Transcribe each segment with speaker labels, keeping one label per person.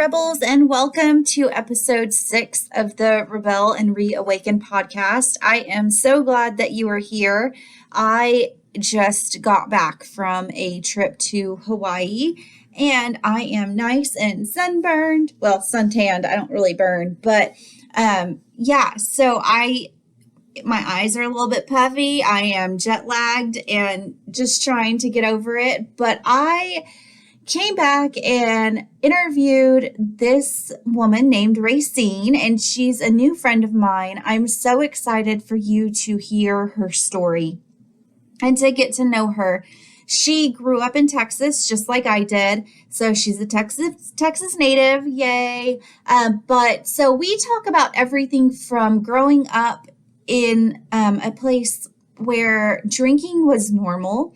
Speaker 1: Rebels, and welcome to episode 6 of the Rebel and Reawaken podcast. I am so glad that you are here. I just got back from a trip to Hawaii, and I am nice and sunburned. Well, suntanned. I don't really burn, but my eyes are a little bit puffy. I am jet lagged and just trying to get over it, but I came back and interviewed this woman named Racine, and she's a new friend of mine. I'm so excited for you to hear her story and to get to know her. She grew up in Texas just like I did, so she's a Texas native, yay. But so we talk about everything from growing up in a place where drinking was normal.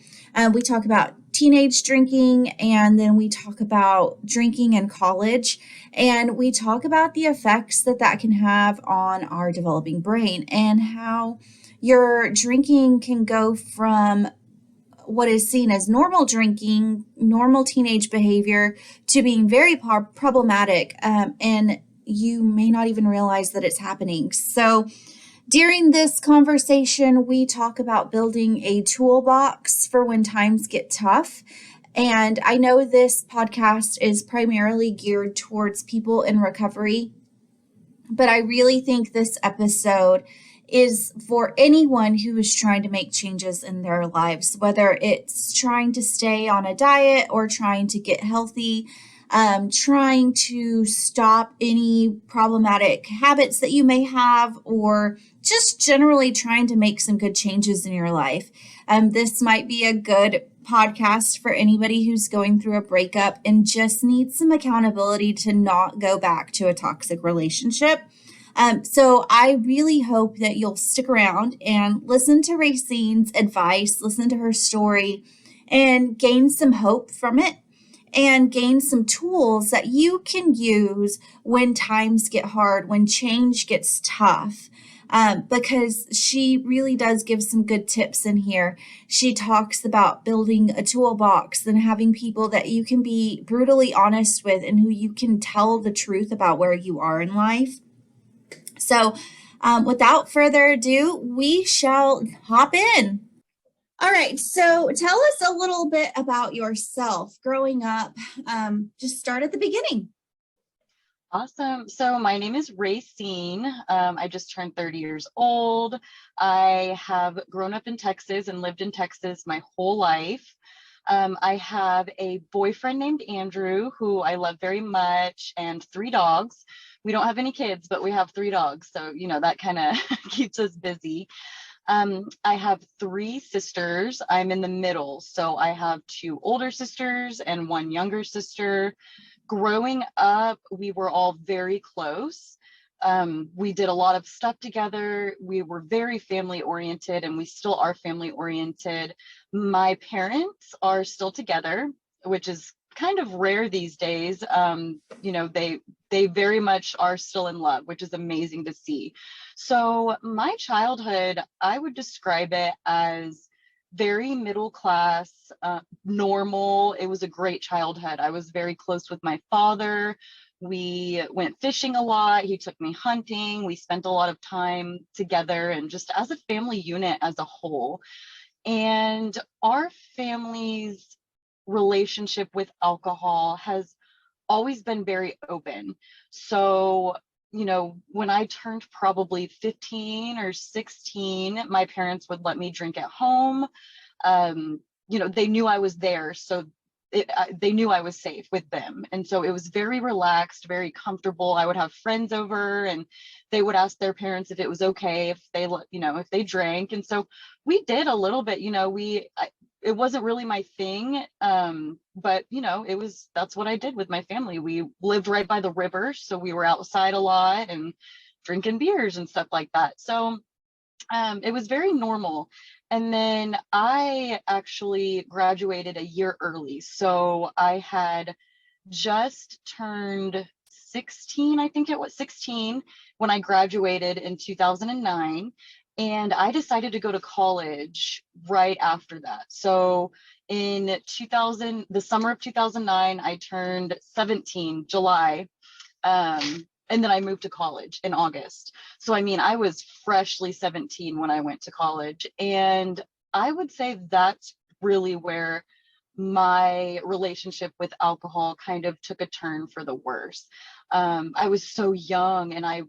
Speaker 1: We talk about teenage drinking, and then we talk about drinking in college, and we talk about the effects that can have on our developing brain and how your drinking can go from what is seen as normal drinking, normal teenage behavior, to being very problematic, and you may not even realize that it's happening. So during this conversation, we talk about building a toolbox for when times get tough. And I know this podcast is primarily geared towards people in recovery, but I really think this episode is for anyone who is trying to make changes in their lives, whether it's trying to stay on a diet or trying to get healthy, trying to stop any problematic habits that you may have, or just generally trying to make some good changes in your life. This might be a good podcast for anybody who's going through a breakup and just needs some accountability to not go back to a toxic relationship. So I really hope that you'll stick around and listen to Racine's advice, listen to her story, and gain some hope from it, and gain some tools that you can use when times get hard, when change gets tough. Because she really does give some good tips in here. She talks about building a toolbox and having people that you can be brutally honest with and who you can tell the truth about where you are in life. So without further ado, we shall hop in. All right, so tell us a little bit about yourself growing up. Just start at the beginning.
Speaker 2: Awesome. So my name is Racine. I just turned 30 years old. I have grown up in Texas and lived in Texas my whole life. I have a boyfriend named Andrew, who I love very much, and 3 dogs. We don't have any kids, but we have 3 dogs. So, that kind of keeps us busy. I have 3 sisters. I'm in the middle. So I have 2 older sisters and 1 younger sister. Growing up, we were all very close. We did a lot of stuff together. We were very family oriented, and we still are family oriented. My parents are still together, which is kind of rare these days. They very much are still in love, which is amazing to see. So my childhood, I would describe it as very middle class, normal. It was a great childhood. I was very close with my father. We went fishing a lot. He took me hunting. We spent a lot of time together and just as a family unit as a whole. And our family's relationship with alcohol has always been very open. So when I turned probably 15 or 16, my parents would let me drink at home. They knew I was there, so they knew I was safe with them. And so it was very relaxed, very comfortable. I would have friends over and they would ask their parents if it was okay if they, if they drank. And so we did a little bit, it wasn't really my thing. But that's what I did with my family. We lived right by the river, so we were outside a lot and drinking beers and stuff like that. So it was very normal. And then I actually graduated a year early. So I had just turned 16, I think it was 16, when I graduated in 2009. And I decided to go to college right after that. So in the summer of 2009, I turned 17, July. And then I moved to college in August. So, I mean, I was freshly 17 when I went to college. And I would say that's really where my relationship with alcohol kind of took a turn for the worse. I was so young and I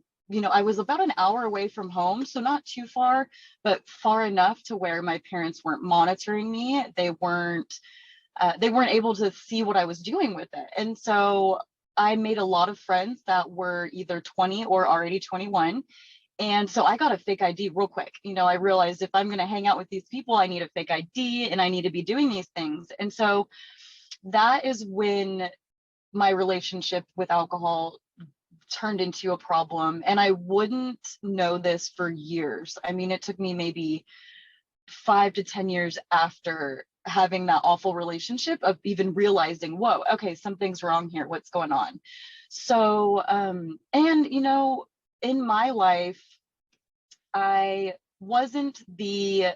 Speaker 2: was about an hour away from home, so not too far, but far enough to where my parents weren't monitoring me. They weren't able to see what I was doing with it. And so I made a lot of friends that were either 20 or already 21. And so I got a fake ID real quick. I realized if I'm going to hang out with these people, I need a fake ID and I need to be doing these things. And so that is when my relationship with alcohol turned into a problem. And I wouldn't know this for years. I mean, it took me maybe 5 to 10 years after having that awful relationship of even realizing, whoa, okay, something's wrong here. What's going on? So, and in my life, I wasn't the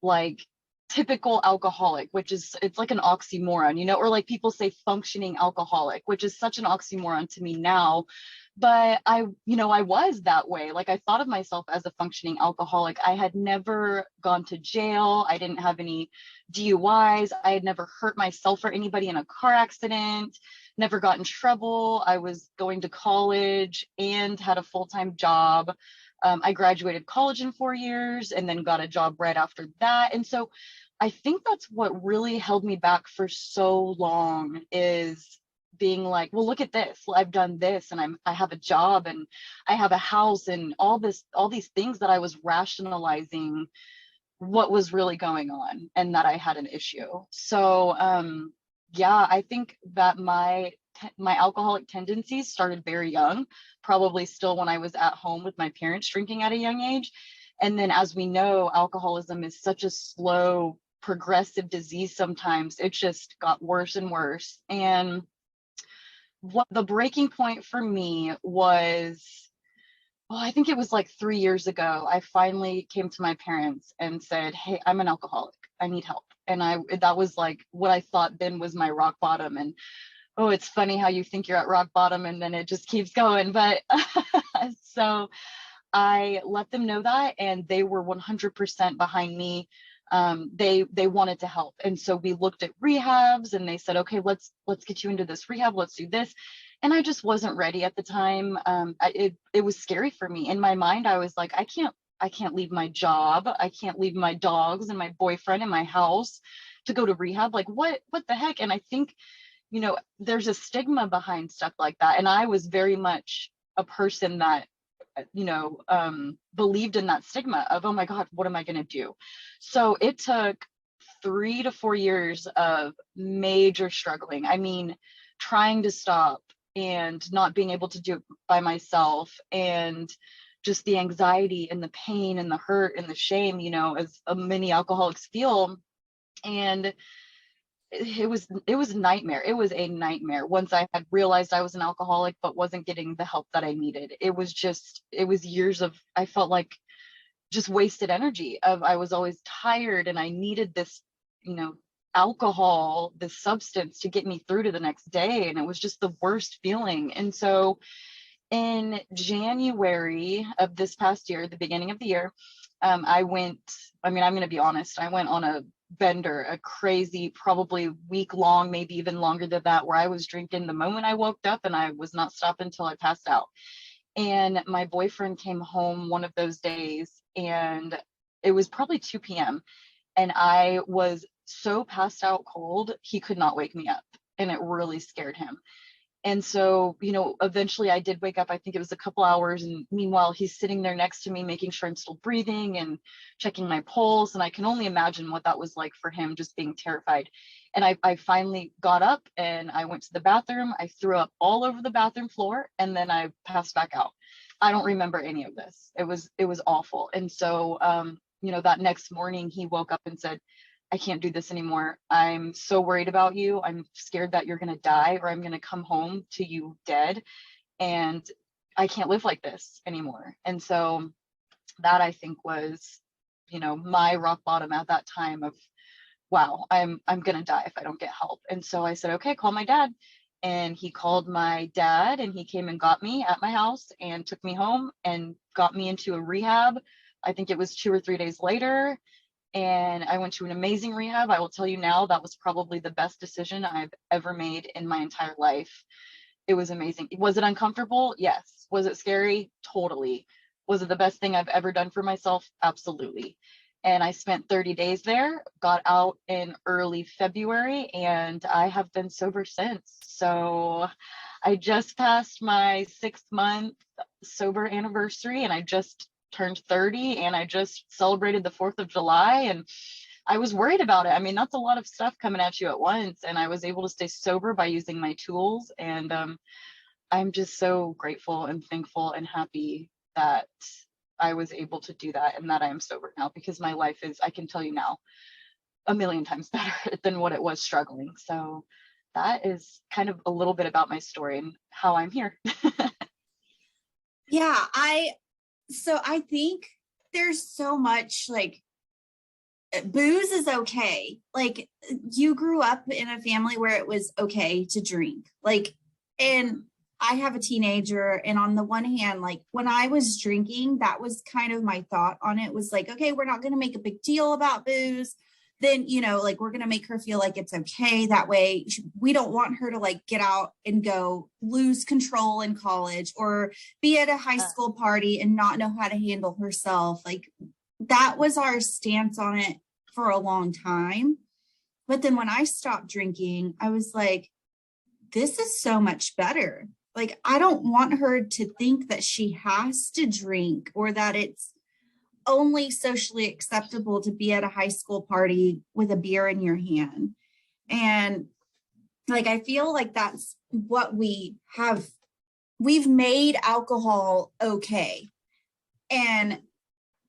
Speaker 2: like typical alcoholic, which is, it's like an oxymoron, or like people say functioning alcoholic, which is such an oxymoron to me now. But I was that way. Like I thought of myself as a functioning alcoholic. I had never gone to jail. I didn't have any DUIs. I had never hurt myself or anybody in a car accident, never got in trouble. I was going to college and had a full-time job. I graduated college in 4 years and then got a job right after that. And so I think that's what really held me back for so long, is being like, well, look at this. Well, I've done this and I have a job and I have a house and all these things that I was rationalizing what was really going on and that I had an issue. So yeah, I think that my alcoholic tendencies started very young, probably still when I was at home with my parents drinking at a young age. And then as we know, alcoholism is such a slow progressive disease. Sometimes it just got worse and worse. And what the breaking point for me was, well, I think it was like 3 years ago. I finally came to my parents and said, hey, I'm an alcoholic. I need help. And that was like what I thought then was my rock bottom. And oh, it's funny how you think you're at rock bottom and then it just keeps going. But so I let them know that, and they were 100% behind me. They wanted to help, and so we looked at rehabs, and they said, okay, let's get you into this rehab. Let's do this. And I just wasn't ready at the time. It was scary for me. In my mind, I was like, I can't leave my job. I can't leave my dogs and my boyfriend and my house to go to rehab. Like what the heck? And I think there's a stigma behind stuff like that. And I was very much a person that, believed in that stigma of, oh my God, what am I going to do? So it took 3 to 4 years of major struggling. I mean, trying to stop and not being able to do it by myself, and just the anxiety and the pain and the hurt and the shame, as many alcoholics feel. And it was a nightmare. It was a nightmare once I had realized I was an alcoholic but wasn't getting the help that I needed. It was years of, I felt like, just wasted energy of, I was always tired and I needed this, alcohol, this substance to get me through to the next day, and it was just the worst feeling. And so in January of this past year, the beginning of the year, I'm going to be honest, I went on a bender, a crazy, probably week long, maybe even longer than that, where I was drinking the moment I woke up and I was not stopping until I passed out. And my boyfriend came home one of those days, and it was probably 2 p.m. and I was so passed out cold, he could not wake me up. And it really scared him. And so, eventually I did wake up. I think it was a couple hours. And meanwhile, he's sitting there next to me, making sure I'm still breathing and checking my pulse. And I can only imagine what that was like for him, just being terrified. And I finally got up and I went to the bathroom. I threw up all over the bathroom floor, and then I passed back out. I don't remember any of this. It was awful. And so, that next morning he woke up and said, I can't do this anymore. I'm so worried about you. I'm scared that you're going to die, or I'm going to come home to you dead. And I can't live like this anymore. And so that, I think, was, my rock bottom at that time of, wow, I'm going to die if I don't get help. And so I said, okay, call my dad. and he called my dad, and he came and got me at my house and took me home and got me into a rehab. I think it was 2 or 3 days later, and I went to an amazing rehab. I will tell you now, that was probably the best decision I've ever made in my entire life. It was amazing. Was it uncomfortable? Yes. Was it scary? Totally. Was it the best thing I've ever done for myself? Absolutely. And I spent 30 days there, got out in early February, and I have been sober since. So I just passed my 6 month sober anniversary, and I just turned 30, and I just celebrated the 4th of July. And I was worried about it. I mean, that's a lot of stuff coming at you at once. And I was able to stay sober by using my tools. And I'm just so grateful and thankful and happy that I was able to do that and that I am sober now, because my life is, I can tell you now, a million times better than what it was struggling. So that is kind of a little bit about my story and how I'm here.
Speaker 1: Yeah, I think there's so much like booze is okay. Like you grew up in a family where it was okay to drink. Like, and I have a teenager, and on the one hand, like when I was drinking, that was kind of my thought on it, was like, okay, we're not going to make a big deal about booze. Then, like we're going to make her feel like it's okay. That way we don't want her to like get out and go lose control in college or be at a high school party and not know how to handle herself. Like that was our stance on it for a long time. But then when I stopped drinking, I was like, this is so much better. Like, I don't want her to think that she has to drink or that it's only socially acceptable to be at a high school party with a beer in your hand. And like, I feel like that's what we have. We've made alcohol okay. And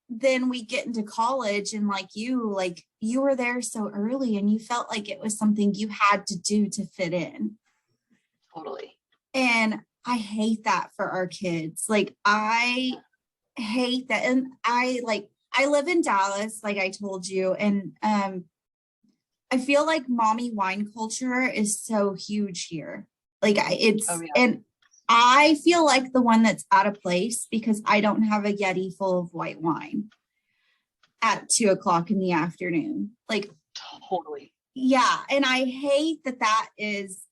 Speaker 1: then we get into college, and like you were there so early and you felt like it was something you had to do to fit in.
Speaker 2: Totally.
Speaker 1: And I hate that for our kids. Like I hate that. And I live in Dallas, like I told you. And I feel like mommy wine culture is so huge here. Like
Speaker 2: Oh, yeah.
Speaker 1: and I feel like the one that's out of place because I don't have a Yeti full of white wine at 2:00 in the afternoon. Like,
Speaker 2: Totally.
Speaker 1: yeah. And I hate that is,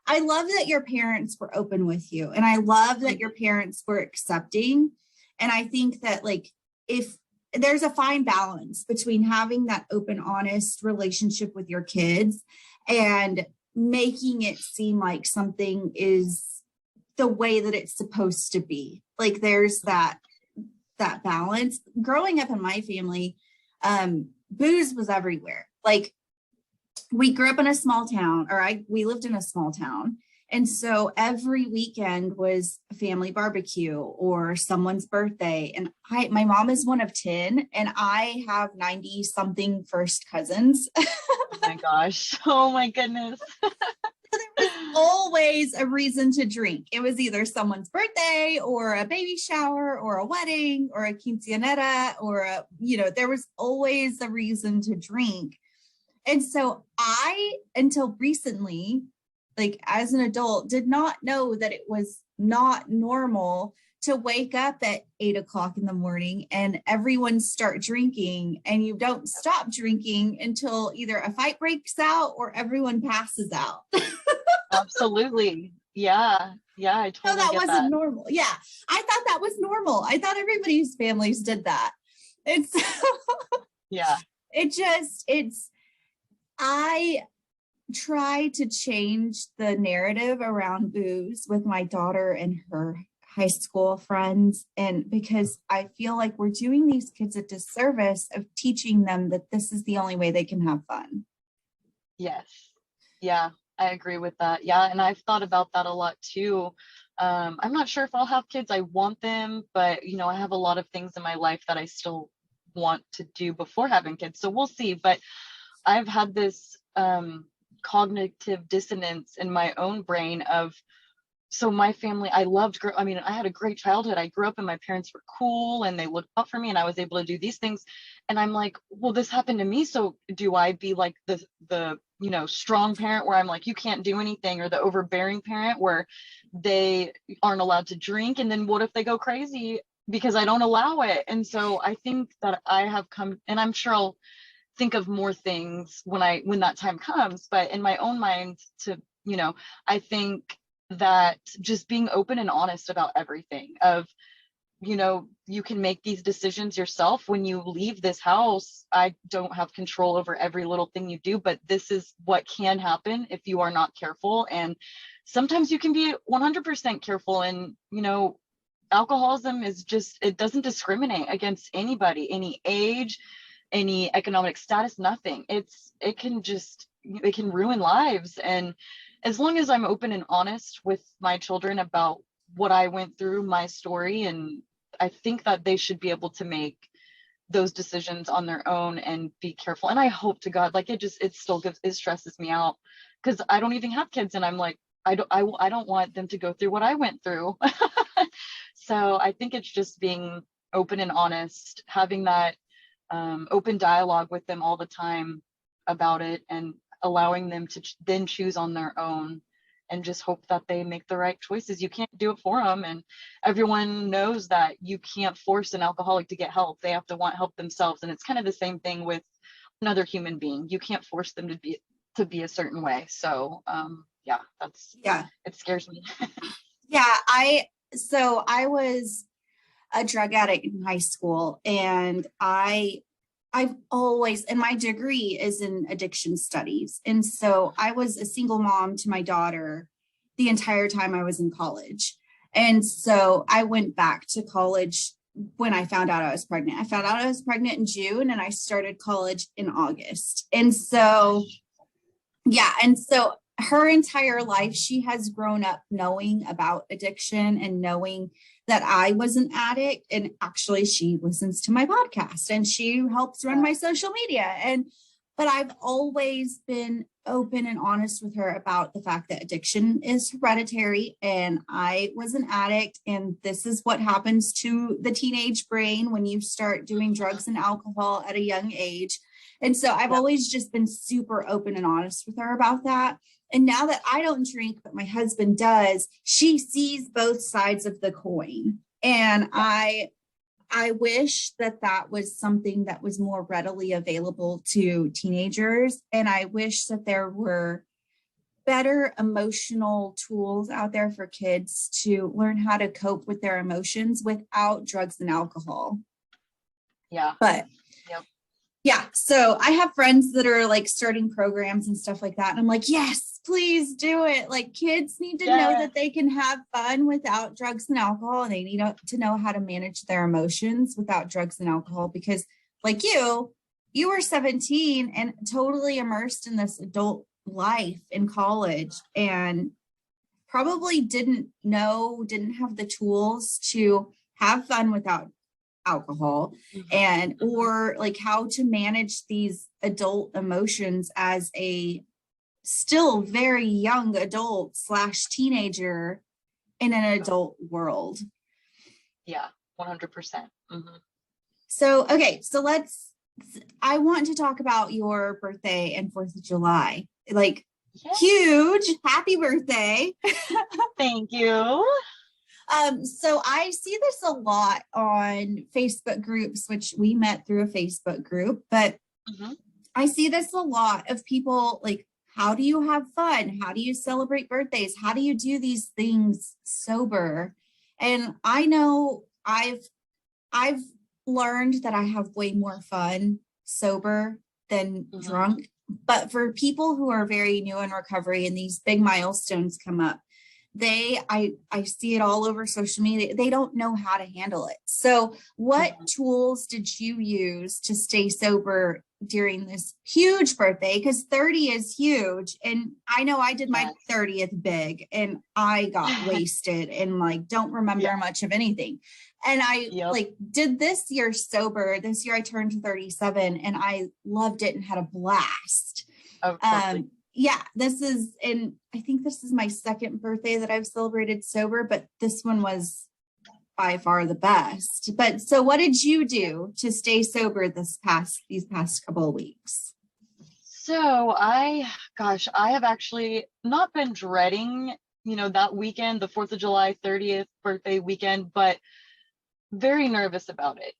Speaker 1: I love that your parents were open with you. And I love that your parents were accepting. And I think that like, if there's a fine balance between having that open, honest relationship with your kids and making it seem like something is the way that it's supposed to be. Like there's that balance. Growing up in my family, booze was everywhere. Like we grew up in a small town, we lived in a small town. And so every weekend was a family barbecue or someone's birthday. And my mom is one of 10 and I have 90 something first cousins.
Speaker 2: Oh my gosh. Oh my goodness.
Speaker 1: There was always a reason to drink. It was either someone's birthday or a baby shower or a wedding or a quinceanera or there was always a reason to drink. And so until recently, like as an adult, did not know that it was not normal to wake up at 8:00 in the morning and everyone start drinking, and you don't stop drinking until either a fight breaks out or everyone passes out.
Speaker 2: Absolutely. Yeah. Yeah. I totally
Speaker 1: that
Speaker 2: get
Speaker 1: wasn't
Speaker 2: that.
Speaker 1: normal. Yeah. I thought that was normal. I thought everybody's families did that. And so
Speaker 2: Yeah.
Speaker 1: I try to change the narrative around booze with my daughter and her high school friends. And because I feel like we're doing these kids a disservice of teaching them that this is the only way they can have fun.
Speaker 2: Yes. Yeah, I agree with that. Yeah. And I've thought about that a lot too. I'm not sure if I'll have kids. I want them, but I have a lot of things in my life that I still want to do before having kids. So we'll see. But I've had this cognitive dissonance in my own brain of, so my family, I had a great childhood. I grew up and my parents were cool and they looked out for me and I was able to do these things. And I'm like, well, this happened to me. So do I be like the strong parent where I'm like, you can't do anything, or the overbearing parent where they aren't allowed to drink. And then what if they go crazy because I don't allow it? And so I think that I have come, and I'm sure I'll think of more things when that time comes, but in my own mind I think that just being open and honest about everything of, you can make these decisions yourself. When you leave this house, I don't have control over every little thing you do, but this is what can happen if you are not careful. And sometimes you can be 100% careful. And, alcoholism is just, it doesn't discriminate against anybody, any age, any economic status, nothing. It can ruin lives. And as long as I'm open and honest with my children about what I went through, my story, and I think that they should be able to make those decisions on their own and be careful. And I hope to God, like, it stresses me out because I don't even have kids, and I'm like, I don't want them to go through what I went through. So I think it's just being open and honest, having that open dialogue with them all the time about it, and allowing them to then choose on their own, and just hope that they make the right choices. You can't do it for them. And everyone knows that you can't force an alcoholic to get help. They have to want help themselves. And it's kind of the same thing with another human being. You can't force them to be a certain way. So it scares me.
Speaker 1: Yeah. I was a drug addict in high school, and I've always, and my degree is in addiction studies. And so I was a single mom to my daughter the entire time I was in college. And so I went back to college when I found out I was pregnant. I found out I was pregnant in June, and I started college in August. And so, her entire life, she has grown up knowing about addiction and knowing that I was an addict. And actually, she listens to my podcast and she helps run my social media. But I've always been open and honest with her about the fact that addiction is hereditary, and I was an addict, and this is what happens to the teenage brain when you start doing drugs and alcohol at a young age. And so I've always just been super open and honest with her about that. And now that I don't drink, but my husband does, she sees both sides of the coin. And I wish that was something that was more readily available to teenagers. And I wish that there were better emotional tools out there for kids to learn how to cope with their emotions without drugs and alcohol.
Speaker 2: Yeah.
Speaker 1: But so I have friends that are like starting programs and stuff like that. And I'm like, yes, please do it. Like, kids need to know that they can have fun without drugs and alcohol, and they need to know how to manage their emotions without drugs and alcohol, because like you were 17 and totally immersed in this adult life in college, and probably didn't have the tools to have fun without alcohol, and or like how to manage these adult emotions as a still very young adult / teenager in an adult world.
Speaker 2: Yeah, 100%.
Speaker 1: So, okay, so I want to talk about your birthday and 4th of July. Like, huge happy birthday.
Speaker 2: Thank you.
Speaker 1: So I see this a lot on Facebook groups, which we met through a Facebook group, but I see this a lot of people like, how do you have fun? How do you celebrate birthdays? How do you do these things sober? And I know I've learned that I have way more fun sober than drunk. But for people who are very new in recovery and these big milestones come up, I see it all over social media. They don't know how to handle it. So what tools did you use to stay sober during this huge birthday? Because 30 is huge. And I know I did my 30th big, and I got wasted and like don't remember much of anything. And I like did this year sober. This year I turned 37 and I loved it and had a blast.
Speaker 2: Oh, totally.
Speaker 1: And I think this is my second birthday that I've celebrated sober, but this one was by far the best. But so what did you do to stay sober these past couple of weeks?
Speaker 2: So I Gosh, I have actually not been dreading, that weekend, the 4th of July, 30th birthday weekend, but very nervous about it.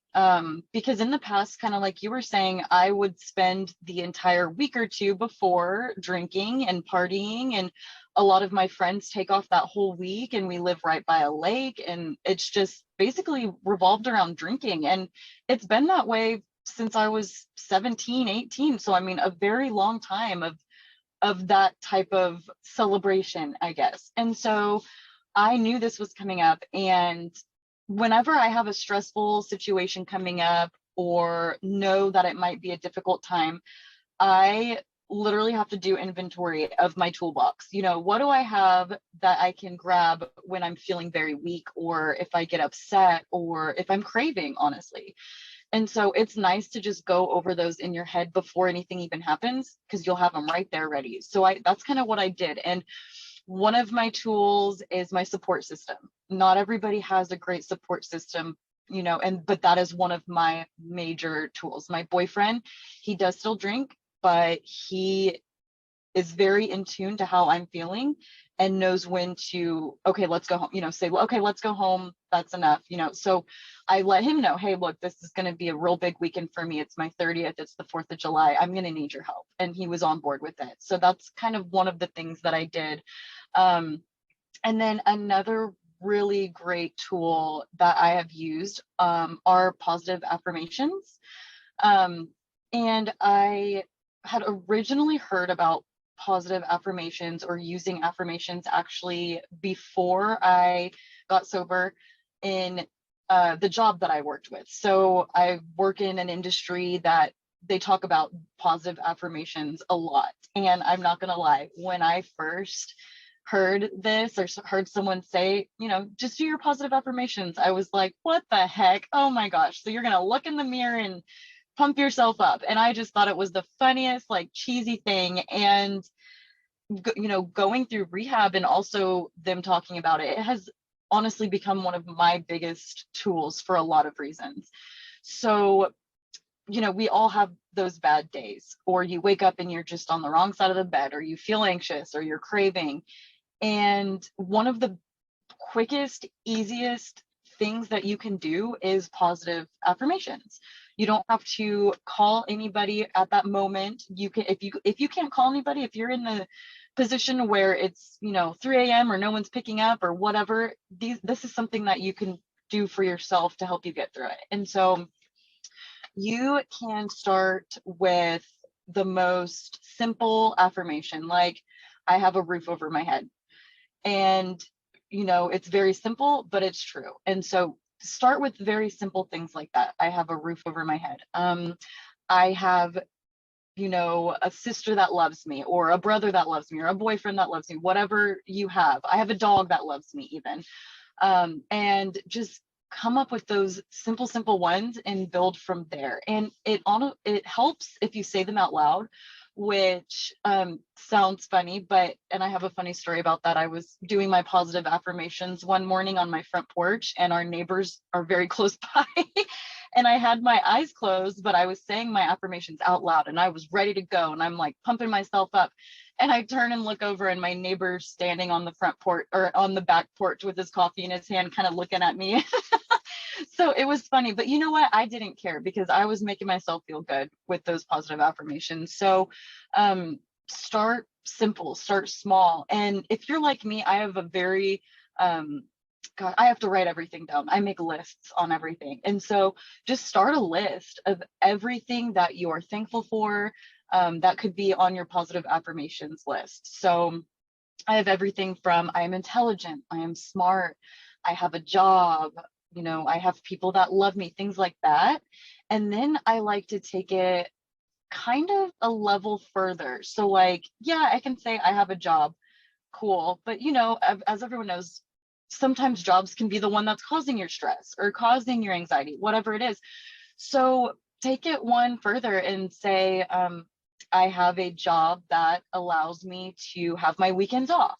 Speaker 2: Because in the past, kind of like you were saying, I would spend the entire week or two before drinking and partying, and a lot of my friends take off that whole week, and we live right by a lake, and it's just basically revolved around drinking. And it's been that way since I was 17, 18. So I mean, a very long time of that type of celebration, I guess. And so I knew this was coming up. And whenever I have a stressful situation coming up or know that it might be a difficult time, I literally have to do inventory of my toolbox. What do I have that I can grab when I'm feeling very weak, or if I get upset, or if I'm craving, honestly. And so it's nice to just go over those in your head before anything even happens, because you'll have them right there ready. So that's kind of what I did. And one of my tools is my support system. Not everybody has a great support system, but that is one of my major tools. My boyfriend, he does still drink, but he is very in tune to how I'm feeling and knows when to, okay, let's go home, say, well, okay, let's go home. That's enough, So I let him know, hey, look, this is going to be a real big weekend for me. It's my 30th. It's the 4th of July. I'm going to need your help. And he was on board with it. So that's kind of one of the things that I did. And then another really great tool that I have used are positive affirmations. And I had originally heard about positive affirmations or using affirmations actually before I got sober in the job that I worked with. So I work in an industry that they talk about positive affirmations a lot. And I'm not going to lie, when I first heard this or heard someone say, just do your positive affirmations, I was like, what the heck? Oh my gosh. So you're going to look in the mirror and pump yourself up. And I just thought it was the funniest, like cheesy thing. And, going through rehab and also them talking about it, it has honestly become one of my biggest tools for a lot of reasons. So, we all have those bad days, or you wake up and you're just on the wrong side of the bed, or you feel anxious, or you're craving. And one of the quickest, easiest things that you can do is positive affirmations. You don't have to call anybody at that moment. You can, if you can't call anybody, if you're in the position where it's 3 a.m. or no one's picking up or whatever, this is something that you can do for yourself to help you get through it. And so you can start with the most simple affirmation, like, I have a roof over my head. And it's very simple, but it's true. And so start with very simple things like that. I have a roof over my head. I have, a sister that loves me, or a brother that loves me, or a boyfriend that loves me, whatever you have. I have a dog that loves me even. And just come up with those simple ones and build from there. And it helps if you say them out loud, which sounds funny, and I have a funny story about that. I was doing my positive affirmations one morning on my front porch, and our neighbors are very close by. And I had my eyes closed, but I was saying my affirmations out loud, and I was ready to go, and I'm like pumping myself up. And I turn and look over, and my neighbor's standing on the front porch, or on the back porch, with his coffee in his hand, kind of looking at me. So it was funny, but you know what? I didn't care, because I was making myself feel good with those positive affirmations. So start simple, start small. And if you're like me, I have a very, God, I have to write everything down. I make lists on everything. And so just start a list of everything that you are thankful for. That could be on your positive affirmations list. So I have everything from, I am intelligent, I am smart, I have a job, I have people that love me, things like that. And then I like to take it kind of a level further. So like, yeah, I can say I have a job, cool. But as everyone knows, sometimes jobs can be the one that's causing your stress or causing your anxiety, whatever it is. So take it one further and say, I have a job that allows me to have my weekends off.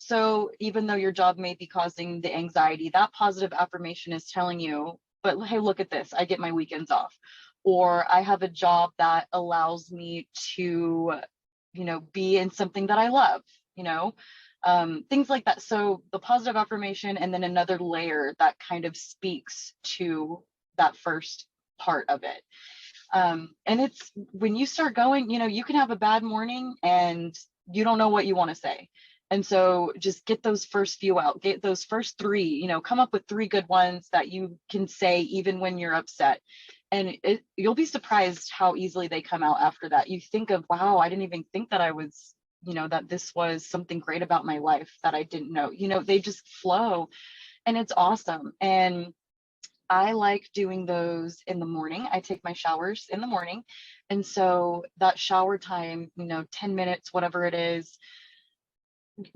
Speaker 2: So even though your job may be causing the anxiety, that positive affirmation is telling you, but hey, look at this, I get my weekends off. Or I have a job that allows me to be in something that I love, things like that. So the positive affirmation, and then another layer that kind of speaks to that first part of it. And it's when you start going, you can have a bad morning and you don't know what you want to say. And so just get those first few out, get those first three, come up with three good ones that you can say even when you're upset. And you'll be surprised how easily they come out after that. You think of, wow, I didn't even think that I was, that this was something great about my life that I didn't know, they just flow, and it's awesome. And I like doing those in the morning. I take my showers in the morning. And so that shower time, 10 minutes, whatever it is,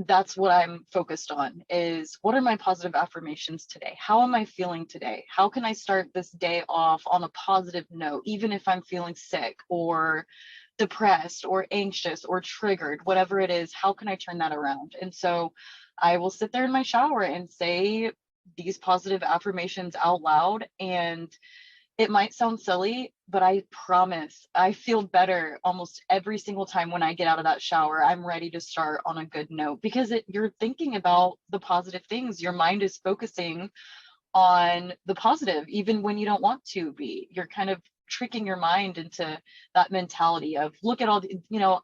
Speaker 2: that's what I'm focused on, is what are my positive affirmations today? How am I feeling today? How can I start this day off on a positive note, even if I'm feeling sick or depressed or anxious or triggered, whatever it is, how can I turn that around? And so I will sit there in my shower and say these positive affirmations out loud. And it might sound silly, but I promise I feel better almost every single time when I get out of that shower. I'm ready to start on a good note, because you're thinking about the positive things. Your mind is focusing on the positive, even when you don't want to be. You're kind of tricking your mind into that mentality of, look at all the,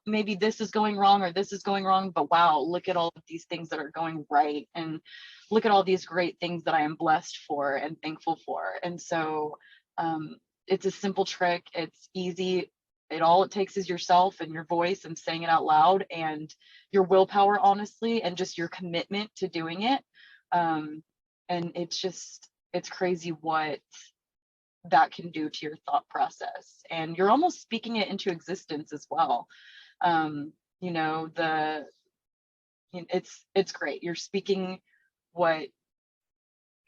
Speaker 2: maybe this is going wrong or this is going wrong, but wow, look at all of these things that are going right. And look at all these great things that I am blessed for and thankful for. And so it's a simple trick. It's easy. All it takes is yourself and your voice and saying it out loud, and your willpower, honestly, and just your commitment to doing it. And it's crazy what that can do to your thought process. And you're almost speaking it into existence as well. It's great. You're speaking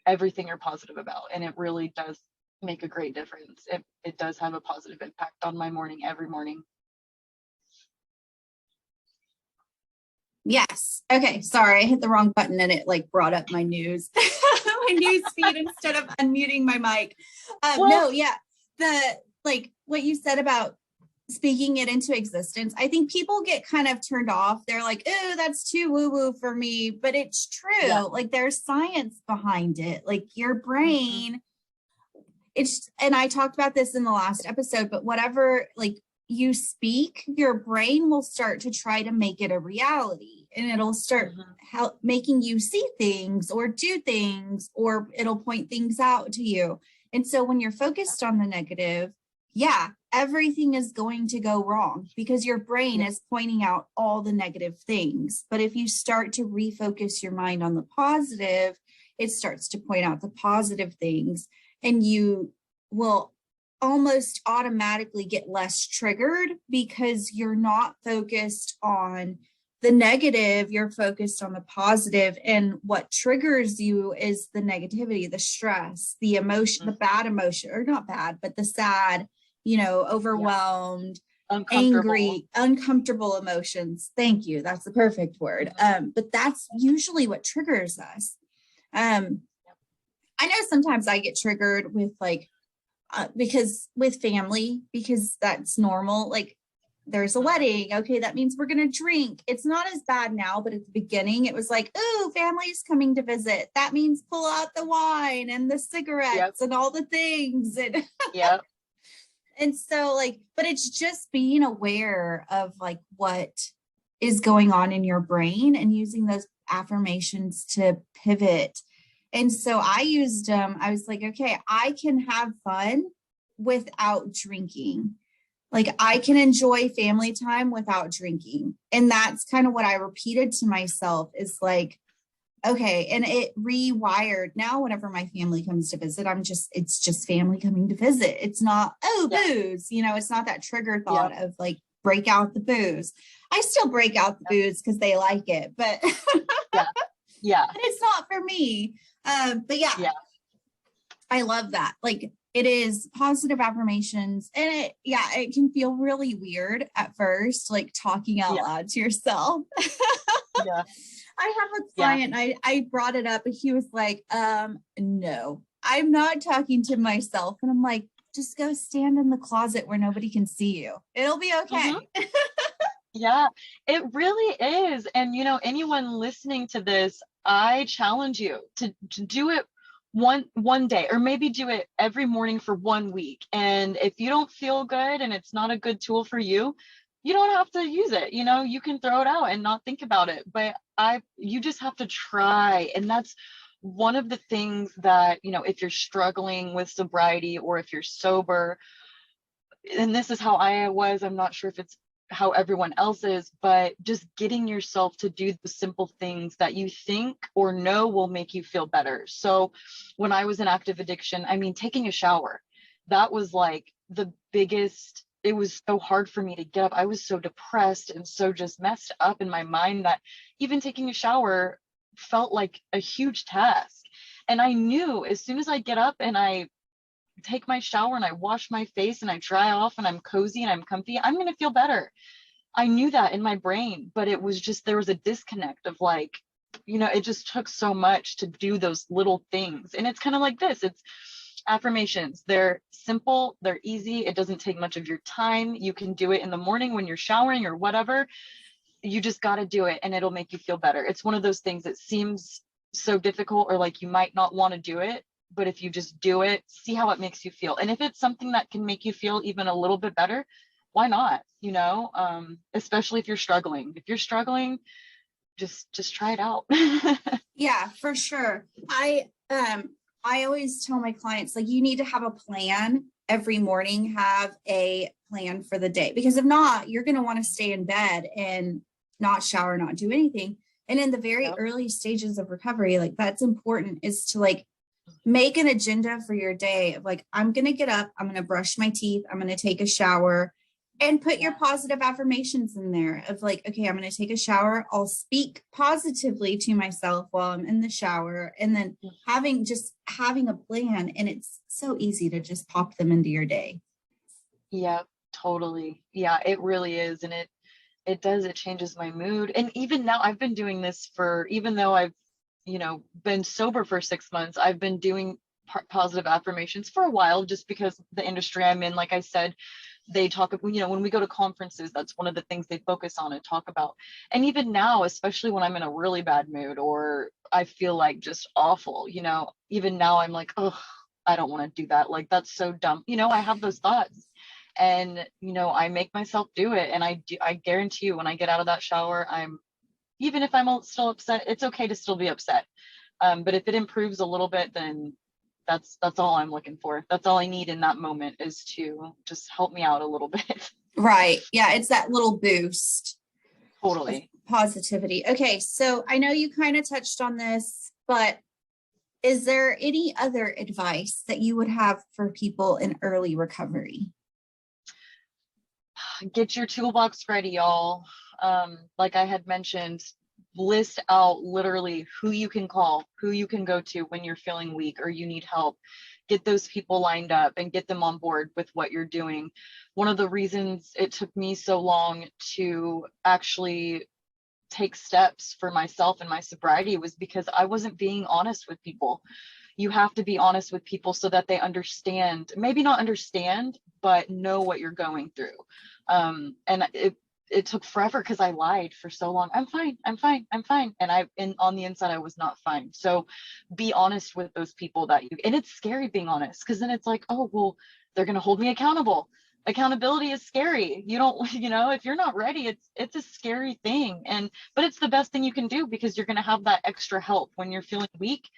Speaker 2: everything you're positive about, and it really does make a great difference. It does have a positive impact on my morning every morning.
Speaker 1: Yes. Okay. Sorry, I hit the wrong button and it brought up my news, my news feed instead of unmuting my mic. No, yeah. What you said about speaking it into existence, I think people get kind of turned off. They're like, oh, that's too woo-woo for me. But it's true. Yeah. There's science behind it. Your brain, and I talked about this in the last episode, but whatever, you speak, your brain will start to try to make it a reality, and it'll start making you see things or do things, or it'll point things out to you. And so when you're focused on the negative, everything is going to go wrong because your brain is pointing out all the negative things. But if you start to refocus your mind on the positive, it starts to point out the positive things, and you will almost automatically get less triggered because you're not focused on the negative, you're focused on the positive. And what triggers you is the negativity, the stress, the emotion, the bad emotion, or not bad, but the sad, overwhelmed, angry, uncomfortable emotions. Thank you. That's the perfect word. But that's usually what triggers us. I know sometimes I get triggered with because with family, because that's normal. There's a wedding. Okay, that means we're going to drink. It's not as bad now, but at the beginning it was oh, family's coming to visit. That means pull out the wine and the cigarettes and all the things. And and so but it's just being aware of what is going on in your brain and using those affirmations to pivot. And so I used them. I was okay, I can have fun without drinking. I can enjoy family time without drinking. And that's kind of what I repeated to myself is okay. And it rewired. Now, whenever my family comes to visit, it's just family coming to visit. It's not, booze, it's not that trigger thought of break out the booze. I still break out the booze because they like it, but it's not for me. But I love that. It is positive affirmations, and it can feel really weird at first, talking out loud to yourself. I have a client, I brought it up and he was no, I'm not talking to myself. And I'm just go stand in the closet where nobody can see you. It'll be okay.
Speaker 2: Yeah, it really is. And anyone listening to this, I challenge you to do it one day, or maybe do it every morning for 1 week. And if you don't feel good and it's not a good tool for you, you don't have to use it. You can throw it out and not think about it. But you just have to try. And that's one of the things that, if you're struggling with sobriety or if you're sober, and this is how I was. I'm not sure if it's how everyone else is, but just getting yourself to do the simple things that you think or know will make you feel better. So when I was in active addiction, I mean, taking a shower, that was like the biggest. It was so hard for me to get up. I was so depressed and so just messed up in my mind that even taking a shower felt like a huge task. And I knew as soon as I get up and I take my shower and I wash my face and I dry off and I'm cozy and I'm comfy, I'm going to feel better. I knew that in my brain, but it was just, there was a disconnect of like, it just took so much to do those little things. And it's kind of like this, it's affirmations. They're simple, they're easy. It doesn't take much of your time. You can do it in the morning when you're showering or whatever. You just got to do it and it'll make you feel better. It's one of those things that seems so difficult or like you might not want to do it, but if you just do it, see how it makes you feel. And if it's something that can make you feel even a little bit better, why not? Especially if you're struggling. If you're struggling, just try it out.
Speaker 1: Yeah, for sure. I always tell my clients, like, you need to have a plan every morning, have a plan for the day, because if not, you're going to want to stay in bed and not shower, not do anything. And in the very
Speaker 2: Yep.
Speaker 1: early stages of recovery, like, that's important, is to like make an agenda for your day of like, I'm going to get up, I'm going to brush my teeth, I'm going to take a shower, and put your positive affirmations in there of like, okay, I'm going to take a shower. I'll speak positively to myself while I'm in the shower. And then having a plan. And it's so easy to just pop them into your day.
Speaker 2: Yeah, totally. Yeah, it really is. And it does, it changes my mood. And even now I've been doing this for, even though I've been sober for 6 months, I've been doing positive affirmations for a while, just because the industry I'm in, like I said, they talk, when we go to conferences, that's one of the things they focus on and talk about. And even now, especially when I'm in a really bad mood or I feel like just awful, even now I'm like, oh, I don't want to do that. Like, that's so dumb. I have those thoughts, and I make myself do it. And I guarantee you, when I get out of that shower, even if I'm still upset, it's okay to still be upset. But if it improves a little bit, then that's all I'm looking for. That's all I need in that moment, is to just help me out a little bit.
Speaker 1: Right. Yeah. It's that little boost of
Speaker 2: Totally.
Speaker 1: positivity. Okay. So I know you kind of touched on this, but is there any other advice that you would have for people in early recovery?
Speaker 2: Get your toolbox ready, y'all. Like I had mentioned, list out literally who you can call, who you can go to when you're feeling weak or you need help. Get those people lined up and get them on board with what you're doing. One of the reasons it took me so long to actually take steps for myself and my sobriety was because I wasn't being honest with people. You have to be honest with people so that they understand, maybe not understand, but know what you're going through. And it took forever because I lied for so long. I'm fine. I'm fine. I'm fine. And on the inside, I was not fine. So be honest with those people and it's scary being honest, because then it's like, oh, well, they're going to hold me accountable. Accountability is scary. You don't, if you're not ready, it's a scary thing. But it's the best thing you can do, because you're going to have that extra help when you're feeling weak.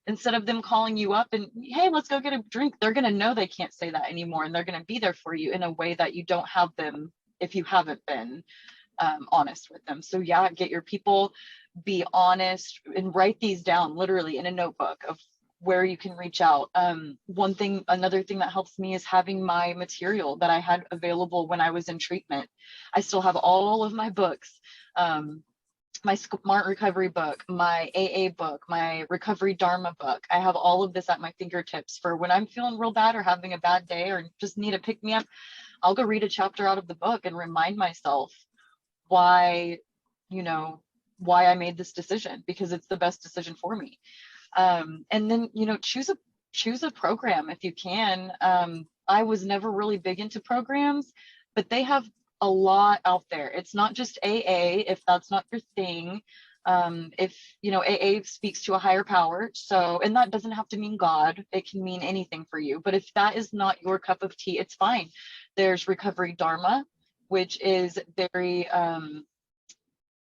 Speaker 2: Instead of them calling you up and, hey, let's go get a drink, they're going to know they can't say that anymore. And they're going to be there for you in a way that you don't have them if you haven't been honest with them. So yeah, get your people, be honest, and write these down literally in a notebook of where you can reach out. Another thing that helps me is having my material that I had available when I was in treatment. I still have all of my books. My Smart Recovery book, my AA book, my Recovery Dharma book. I have all of this at my fingertips for when I'm feeling real bad or having a bad day or just need a pick me up. I'll go read a chapter out of the book and remind myself why, why I made this decision, because it's the best decision for me. And then, choose a program if you can. I was never really big into programs, but they have a lot out there. It's not just AA if that's not your thing. If you know, AA speaks to a higher power, so, and that doesn't have to mean God, it can mean anything for you, but if that is not your cup of tea, it's fine. There's recovery dharma, which is very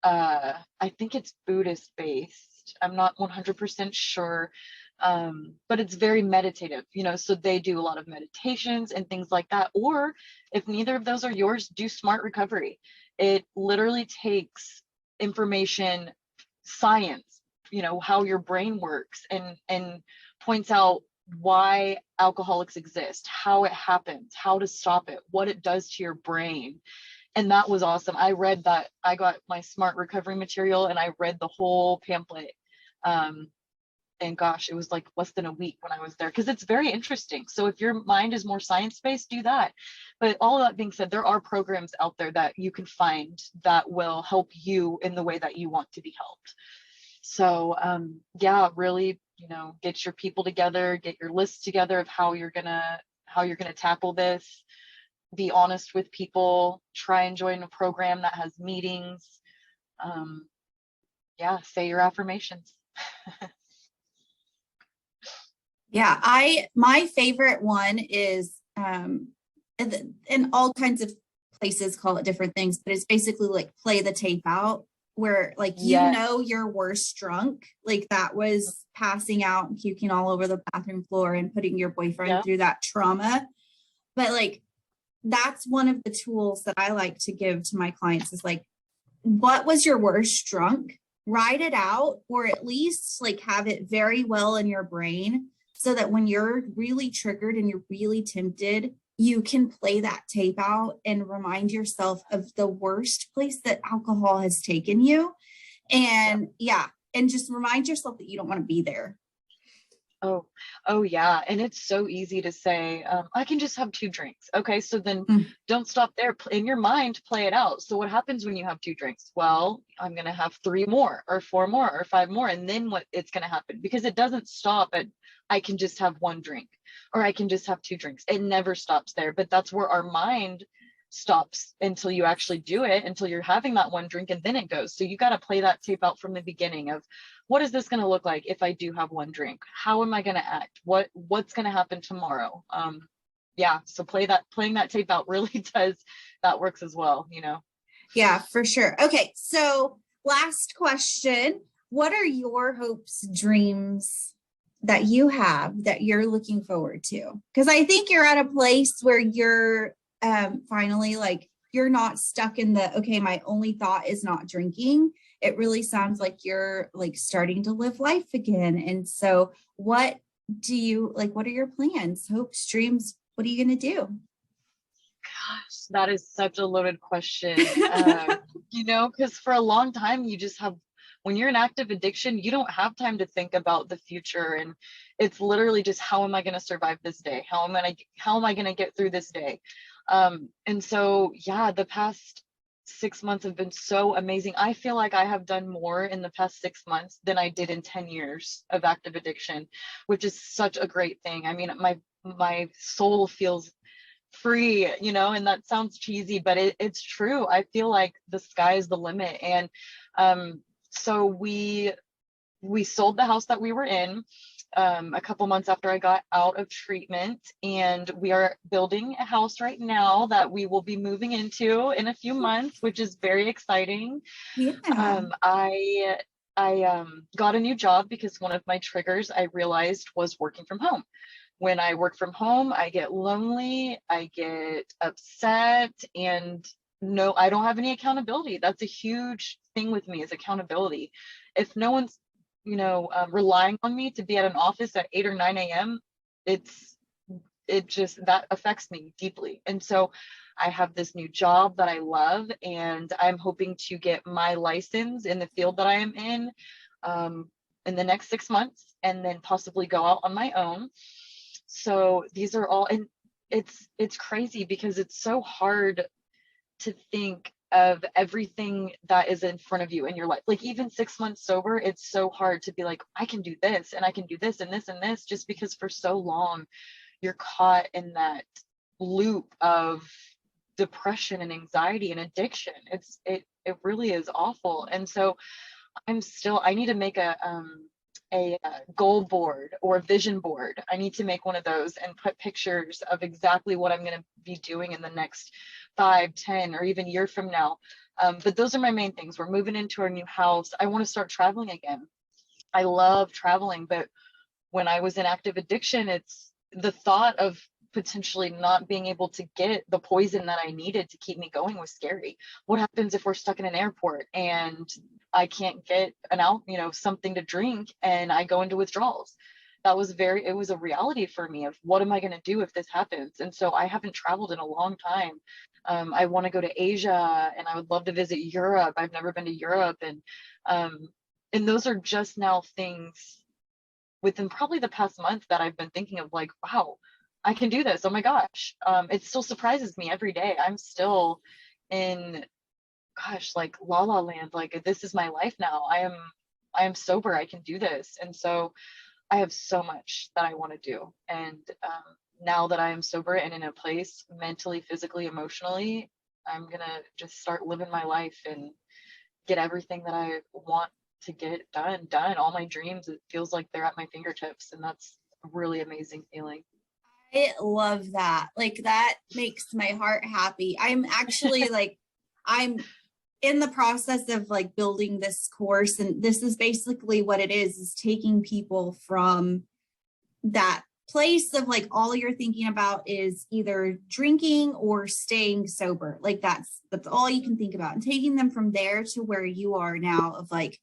Speaker 2: I think it's Buddhist based, I'm not 100% sure, but it's very meditative, you know, so they do a lot of meditations and things like that. Or if neither of those are yours, do smart recovery. It literally takes information, science, you know, how your brain works, and points out why alcoholics exist, how it happens, how to stop it, what it does to your brain. And that was awesome. I read that. I got my smart recovery material and I read the whole pamphlet. And gosh, it was like less than a week when I was there, because it's very interesting. So if your mind is more science-based, do that. But all of that being said, there are programs out there that you can find that will help you in the way that you want to be helped. So yeah, really, you know, get your people together, get your list together of how you're gonna tackle this. Be honest with people, try and join a program that has meetings. Yeah, say your affirmations.
Speaker 1: Yeah, my favorite one is and all kinds of places call it different things, but it's basically like play the tape out, where like you
Speaker 2: Yes.
Speaker 1: know your worst drunk, like that was passing out and puking all over the bathroom floor and putting your boyfriend
Speaker 2: Yep.
Speaker 1: through that trauma. But like that's one of the tools that I like to give to my clients is like, what was your worst drunk? Write it out, or at least like have it very well in your brain, so that when you're really triggered and you're really tempted, you can play that tape out and remind yourself of the worst place that alcohol has taken you.
Speaker 2: Yep.
Speaker 1: And yeah, and just remind yourself that you don't want to be there.
Speaker 2: Oh yeah. And it's so easy to say, I can just have 2 drinks. Okay, so then
Speaker 1: Mm.
Speaker 2: don't stop there. In your mind, play it out. So what happens when you have 2 drinks? Well, I'm gonna have 3 more or 4 more or 5 more, and then what it's gonna happen? Because it doesn't stop at I can just have 1 drink or I can just have 2 drinks. It never stops there. But that's where our mind stops until you actually do it, until you're having that 1 drink, and then it goes. So you got to play that tape out from the beginning of, what is this going to look like if I do have 1 drink? How am I going to act? What's going to happen tomorrow? Yeah, so playing that tape out really does, that works as well, you know.
Speaker 1: Yeah, for sure. Okay, so last question. What are your hopes, dreams that you have that you're looking forward to? Because I think you're at a place where you're finally like, you're not stuck in the, okay, my only thought is not drinking. It really sounds like you're like starting to live life again. And so what do you like? What are your plans, hopes, dreams? What are you going to do?
Speaker 2: Gosh, that is such a loaded question. You know, because for a long time, you just have, when you're in active addiction, you don't have time to think about the future. And it's literally just, how am I going to survive this day? How am I going to get through this day? And so, yeah, the past 6 months have been so amazing. I feel like I have done more in the past 6 months than I did in 10 years of active addiction, which is such a great thing. I mean, my soul feels free, you know, and that sounds cheesy, but it's true. I feel like the sky is the limit. And so we sold the house that we were in a couple months after I got out of treatment, and we are building a house right now that we will be moving into in a few months, which is very exciting.
Speaker 1: Yeah.
Speaker 2: I got a new job because one of my triggers, I realized, was working from home. When I work from home, I get lonely, I get upset, and no, I don't have any accountability. That's a huge thing with me, is accountability. If no one's, you know, relying on me to be at an office at 8 or 9 a.m., it just, that affects me deeply. And so I have this new job that I love, and I'm hoping to get my license in the field that I am in the next 6 months, and then possibly go out on my own. So these are all, and it's crazy because it's so hard to think of everything that is in front of you in your life. Like even 6 months sober, it's so hard to be like, I can do this and I can do this and this and this, just because for so long you're caught in that loop of depression and anxiety and addiction. It really is awful. And so I need to make a goal board or a vision board. I need to make one of those and put pictures of exactly what I'm going to be doing in the next 5, 10, or even year from now. But those are my main things. We're moving into our new house. I want to start traveling again. I love traveling, but when I was in active addiction, it's the thought of potentially not being able to get the poison that I needed to keep me going was scary. What happens if we're stuck in an airport and I can't get something to drink and I go into withdrawals? It was a reality for me of what am I going to do if this happens? And so I haven't traveled in a long time. I want to go to Asia and I would love to visit Europe. I've never been to Europe. And those are just now things within probably the past month that I've been thinking of, like, wow, I can do this. Oh my gosh. It still surprises me every day. I'm still in, gosh, like la la land. Like, this is my life now. I am sober. I can do this. And so I have so much that I want to do. And now that I am sober and in a place mentally, physically, emotionally, I'm going to just start living my life and get everything that I want to get done. All my dreams, it feels like they're at my fingertips. And that's a really amazing feeling.
Speaker 1: I love that. Like, that makes my heart happy. I'm actually like, I'm in the process of like building this course, and this is basically what it is taking people from that place of like all you're thinking about is either drinking or staying sober. Like that's all you can think about, and taking them from there to where you are now of like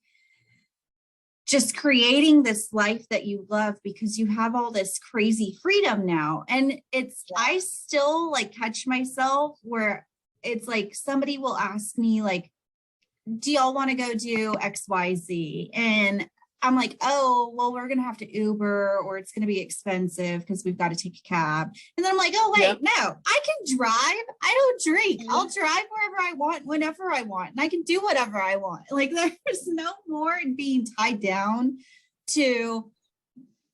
Speaker 1: just creating this life that you love because you have all this crazy freedom now. And I still like catch myself where it's like somebody will ask me like, do y'all want to go do XYZ? And I'm like, oh, well, we're going to have to Uber or it's going to be expensive because we've got to take a cab. And then I'm like, oh, wait, no, I can drive. I don't drink. I'll drive wherever I want, whenever I want. And I can do whatever I want. Like, there's no more being tied down to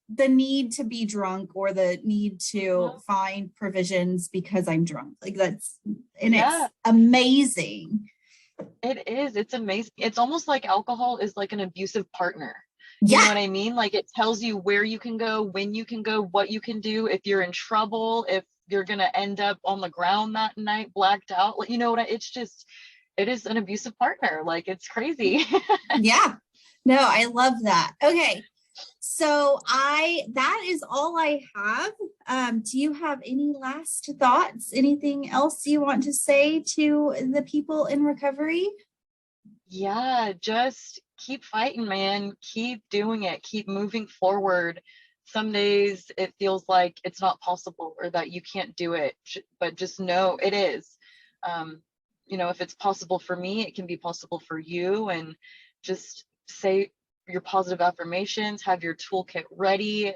Speaker 1: the need to be drunk or the need to find provisions because I'm drunk. Like it's amazing.
Speaker 2: It is. It's amazing. It's almost like alcohol is like an abusive partner. You know what I mean? Like it tells you where you can go, when you can go, what you can do, if you're in trouble, if you're going to end up on the ground that night, blacked out. Like, you know what? It is an abusive partner. Like it's crazy.
Speaker 1: Yeah. No, I love that. Okay. So that is all I have. Do you have any last thoughts? Anything else you want to say to the people in recovery?
Speaker 2: Yeah, just keep fighting, man. Keep doing it. Keep moving forward. Some days it feels like it's not possible or that you can't do it, but just know it is. If it's possible for me, it can be possible for you. And just say your positive affirmations, have your toolkit ready.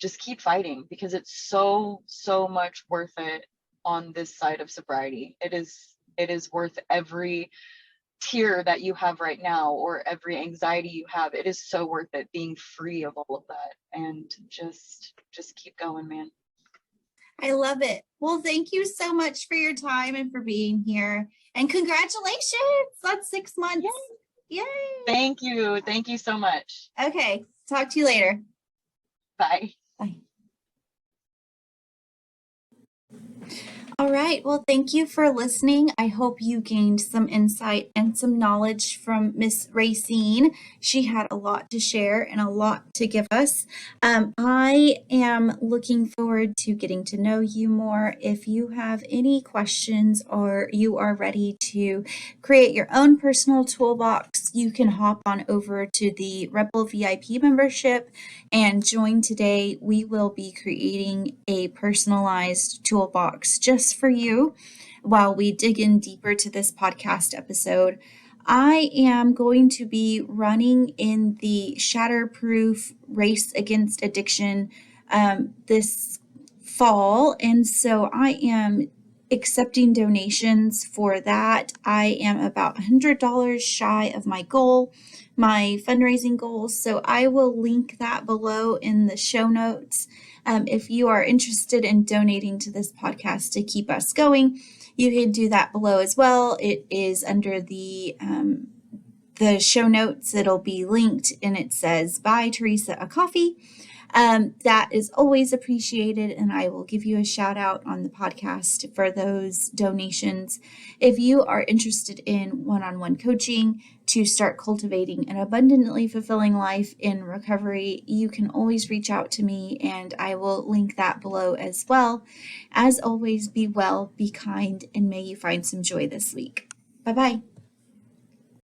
Speaker 2: Just keep fighting because it's so, so much worth it on this side of sobriety. It is worth every tear that you have right now or every anxiety you have. It is so worth it being free of all of that, and just keep going, man.
Speaker 1: I love it. Well, thank you so much for your time and for being here, and congratulations. That's 6 months. Yay.
Speaker 2: Thank you so much.
Speaker 1: Okay, talk to you later.
Speaker 2: Bye.
Speaker 1: All right. Well, thank you for listening. I hope you gained some insight and some knowledge from Miss Racine. She had a lot to share and a lot to give us. I am looking forward to getting to know you more. If you have any questions or you are ready to create your own personal toolbox, you can hop on over to the Rebel VIP membership and join today. We will be creating a personalized toolbox just for you while we dig in deeper to this podcast episode. I am going to be running in the Shatterproof Race Against Addiction this fall, and so I am accepting donations for that. I am about $100 shy of my goal, my fundraising goals, so I will link that below in the show notes. If you are interested in donating to this podcast to keep us going, you can do that below as well. It is under the show notes. It'll be linked and it says, buy Teresa a coffee. That is always appreciated, and I will give you a shout out on the podcast for those donations. If you are interested in one-on-one coaching to start cultivating an abundantly fulfilling life in recovery, you can always reach out to me, and I will link that below as well. As always, be well, be kind, and may you find some joy this week. Bye-bye.